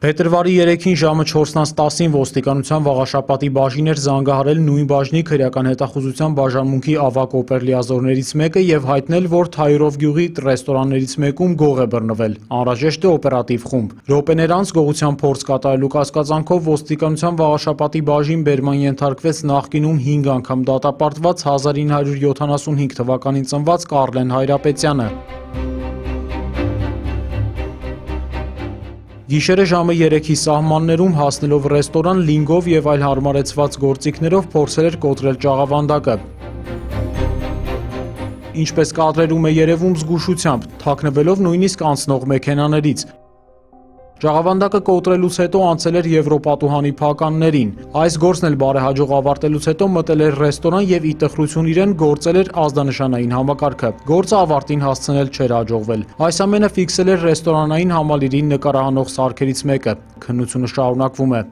Փետրվարի 3-ին ժամը 4:10-ին ոստիկանության վաղաշապատի բաժին էր զանգահարել նույն բաժնի քրեական հետախուզության բաժանմունքի ավագ օպերլիազորներից մեկը և հայտնել, որ Թայրով գյուղի ռեստորաններից մեկում գող է բռնվել, անհրաժեշտ է օպերատիվ խումբ։ Րոպեներ անց գողության փորձ կատարելու կասկածանքով ոստիկանության վաղաշապատի բաժին բերման ենթարկվեց նախկինում 5 անգամ դատապարտված 1975 թվականին ծնված Կառլեն Հայրապետյանը։ Գիշերը ժամը 3-ի սահմաններում հասնելով ռեստորան լինգով և այլ հարմարեցված գործիքներով փորձել էր կոտրել ճաղավանդակը։ Ինչպես կադրերում է երևում զգուշությամբ, թաքնվելով նույնիսկ անցնող մեքենաներից։ Ճաղավանդակը կոտրելուց հետո անցել էր Եվրոպատուհանի փականներին։ Այս գործն էլ բարեհաջող ավարտելուց հետո մտել էր ռեստորան և ի տխրություն իրեն գործել էր ազդանշանային համակարգը։ Գործը ավարտին հասցնել չէր հաջողվել։ Այս ամենը ֆիքսել էր ռեստորանային համալիրի նկարահանող սարքերից մեկը։ Քննությունը շարունակվում է։